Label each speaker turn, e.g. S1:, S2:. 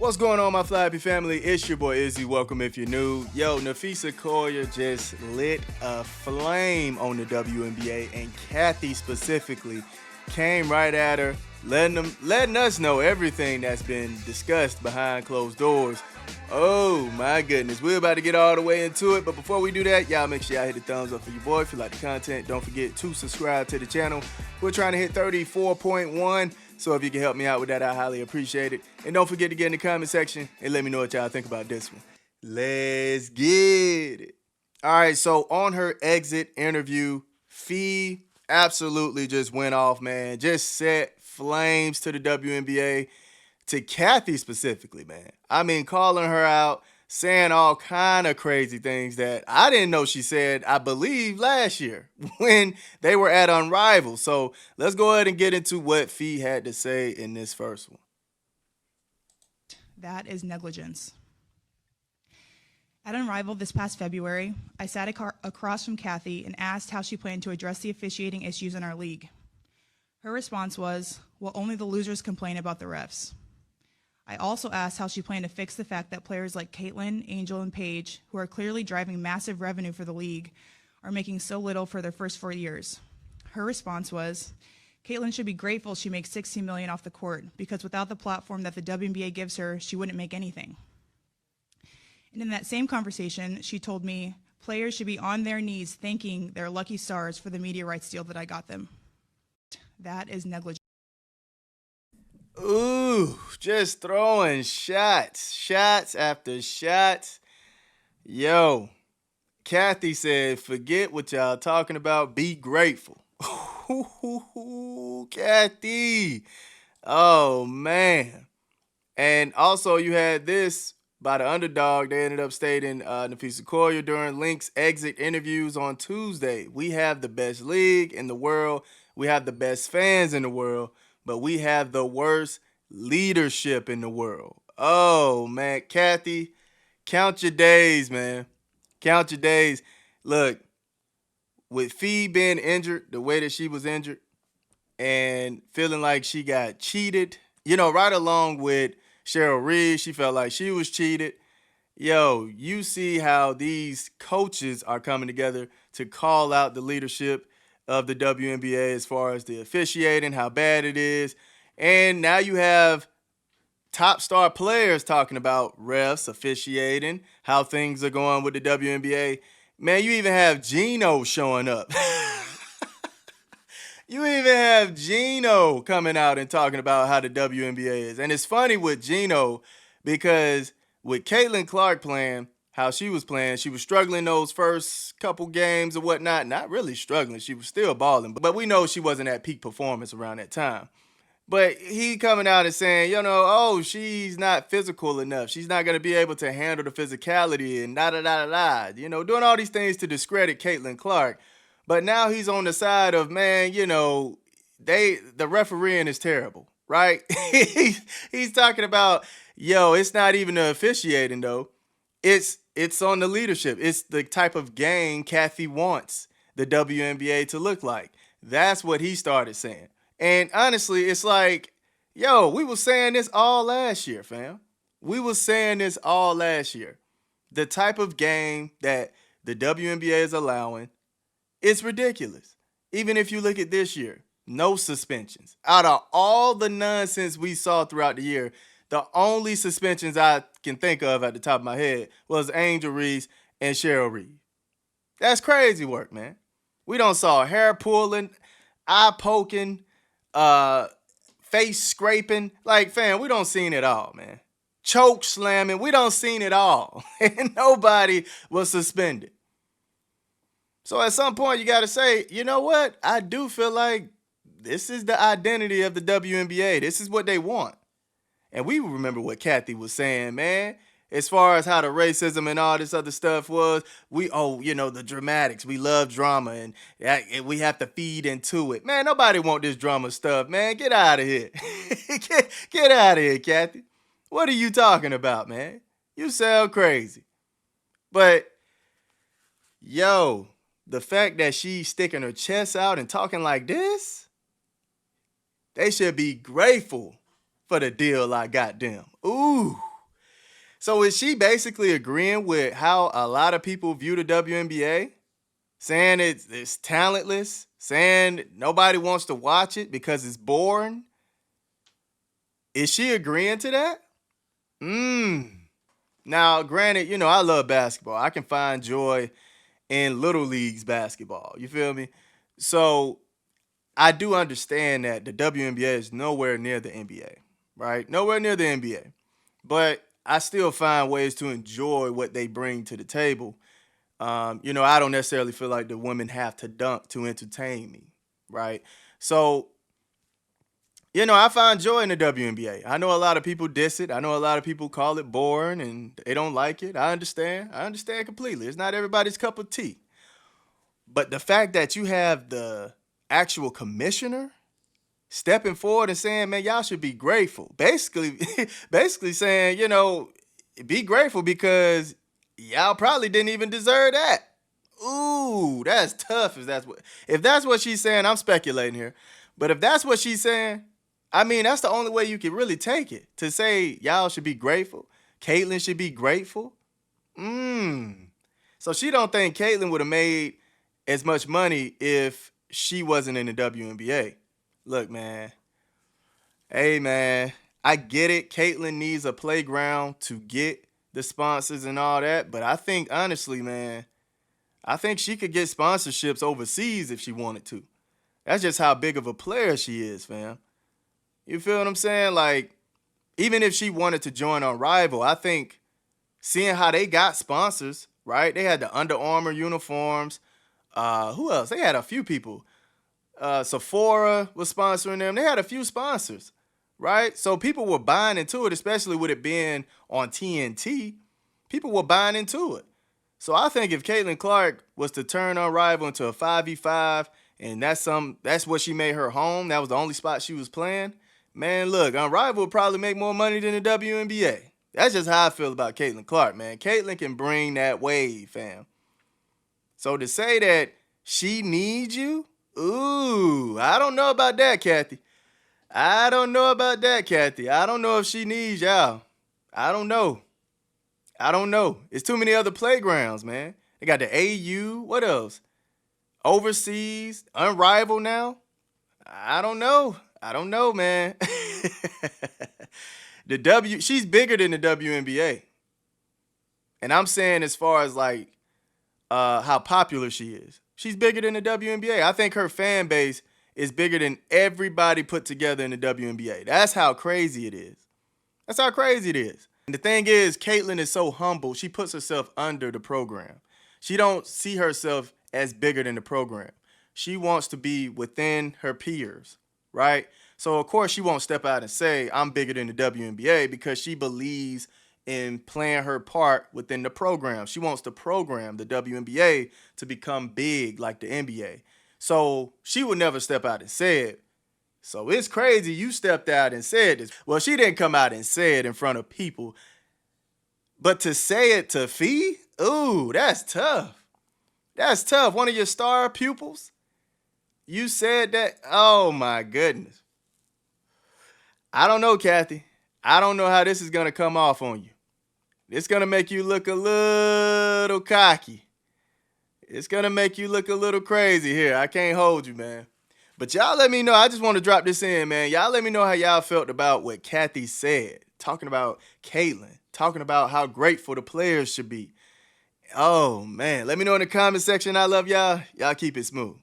S1: What's going on, my Flappy family? It's your boy Izzy. Welcome if you're new. Yo, Nafisa Koya just lit a flame on the WNBA, and CATHY specifically came right at her, letting us know everything that's been discussed behind closed doors. Oh my goodness, we're about to get all the way into it, but before we do that, y'all make sure y'all hit the thumbs up for your boy. If you like the content, don't forget to subscribe to the channel. We're trying to hit 34.1, so if you can help me out with that, I highly appreciate it. And don't forget to get in the comment section and let me know what y'all think about this one. Let's get it. All right, so on her exit interview, Fee absolutely just went off, man. Just set flames to the WNBA, to CATHY specifically, man. I mean, calling her out, saying all kind of crazy things that I didn't know she said, I believe, last year when they were at Unrivaled. So let's go ahead and get into what Fee had to say in this first one.
S2: That is negligence. At Unrivaled this past February, I sat across from CATHY and asked how she planned to address the officiating issues in our league. Her response was, well, only the losers complain about the refs. I also asked how she planned to fix the fact that players like Caitlyn, Angel, and Paige, who are clearly driving massive revenue for the league, are making so little for their first 4 years. Her response was, Caitlyn should be grateful she makes $16 million off the court, because without the platform that the WNBA gives her, she wouldn't make anything. And in that same conversation, she told me players should be on their knees thanking their lucky stars for the media rights deal that I got them. That is negligence.
S1: Ooh, just throwing shots after shots. Yo, CATHY said, forget what y'all talking about, be grateful. CATHY. Oh, man. And also you had this by the underdog. They ended up stating Nafisa Koya during Link's exit interviews on Tuesday. We have the best league in the world. We have the best fans in the world. But we have the worst leadership in the world. Oh, man. CATHY, count your days, man. Count your days. Look, with Fee being injured the way that she was injured and feeling like she got cheated, you know, right along with Cheryl Reed, she felt like she was cheated. Yo, you see how these coaches are coming together to call out the leadership of the WNBA as far as the officiating, how bad it is. And now you have top star players talking about refs, officiating, how things are going with the WNBA. Man, you even have Gino showing up. You even have Gino coming out and talking about how the WNBA is. And it's funny with Gino because with Caitlyn Clark playing, how she was playing, she was struggling those first couple games or whatnot. Not really struggling. She was still balling. But we know she wasn't at peak performance around that time. But he coming out and saying, you know, oh, she's not physical enough. She's not going to be able to handle the physicality and da-da-da-da-da. You know, doing all these things to discredit Caitlyn Clark. But now he's on the side of, man, you know, the refereeing is terrible, right? He's talking about, yo, it's not even the officiating, though. It's on the leadership. It's the type of game CATHY wants the WNBA to look like. That's what he started saying. And honestly, it's like, yo, we were saying this all last year, fam. We were saying this all last year. The type of game that the WNBA is allowing, it's ridiculous. Even if you look at this year, no suspensions. Out of all the nonsense we saw throughout the year, the only suspensions I can think of at the top of my head was Angel Reese and Cheryl Reed. That's crazy work, man. We don't saw hair pulling, eye poking, face scraping. Like, fam, we don't seen it all, man. Choke slamming, we don't seen it all. And nobody was suspended. So at some point, you got to say, you know what? I do feel like this is the identity of the WNBA. This is what they want. And we remember what CATHY was saying, man. As far as how the racism and all this other stuff was, you know, the dramatics. We love drama and we have to feed into it. Man, nobody want this drama stuff, man. Get out of here. Get out of here, CATHY. What are you talking about, man? You sound crazy. But, yo, the fact that she's sticking her chest out and talking like this, they should be grateful for the deal I got them. Ooh, So is she basically agreeing with how a lot of people view the WNBA? Saying it's talentless, saying nobody wants to watch it because it's boring? Is she agreeing to that? Now, granted, I love basketball. I can find joy in little leagues basketball. You feel me? So I do understand that the WNBA is nowhere near the NBA, right? Nowhere near the NBA. But I still find ways to enjoy what they bring to the table. I don't necessarily feel like the women have to dunk to entertain me, right? So, I find joy in the WNBA. I know a lot of people diss it. I know a lot of people call it boring and they don't like it. I understand. I understand completely. It's not everybody's cup of tea. But the fact that you have the actual commissioner stepping forward and saying, man, y'all should be grateful. Basically saying, be grateful because y'all probably didn't even deserve that. Ooh, that's tough if that's what she's saying. I'm speculating here. But if that's what she's saying, I mean, that's the only way you can really take it. To say y'all should be grateful. Caitlyn should be grateful. So she don't think Caitlyn would have made as much money if she wasn't in the WNBA. Look, man. Hey, man. I get it. Caitlyn needs a playground to get the sponsors and all that. But I think, honestly, man, I think she could get sponsorships overseas if she wanted to. That's just how big of a player she is, fam. You feel what I'm saying? Like, even if she wanted to join on Rival, I think seeing how they got sponsors, right? They had the Under Armour uniforms. Who else? They had a few people. Sephora was sponsoring them. They had a few sponsors, right? So people were buying into it, especially with it being on TNT. People were buying into it. So I think if Caitlyn Clark was to turn on Rival into a 5v5, and that's what she made her home, that was the only spot she was playing, man, look, on Rival would probably make more money than the WNBA. That's just how I feel about Caitlyn Clark, man. Caitlyn can bring that wave, fam. So to say that she needs you, ooh, I don't know about that, Cathy. I don't know about that, Cathy. I don't know if she needs y'all. I don't know. It's too many other playgrounds, man. They got the AU. What else? Overseas, Unrivaled now. I don't know, man. She's bigger than the WNBA. And I'm saying as far as like how popular she is. She's bigger than the WNBA. I think her fan base is bigger than everybody put together in the WNBA. That's how crazy it is. And the thing is, Caitlyn is so humble. She puts herself under the program. She don't see herself as bigger than the program. She wants to be within her peers, right? So, of course, she won't step out and say, I'm bigger than the WNBA because she believes in playing her part within the program. She wants to program the WNBA to become big like the NBA. So she would never step out and say it. So it's crazy you stepped out and said this. Well, she didn't come out and say it in front of people. But to say it to Fee, ooh, that's tough. That's tough. One of your star pupils, you said that? Oh, my goodness. I don't know, Cathy. I don't know how this is going to come off on you. It's going to make you look a little cocky. It's going to make you look a little crazy here. I can't hold you, man. But y'all let me know. I just want to drop this in, man. Y'all let me know how y'all felt about what Cathy said. Talking about Caitlyn. Talking about how grateful the players should be. Oh, man. Let me know in the comment section. I love y'all. Y'all keep it smooth.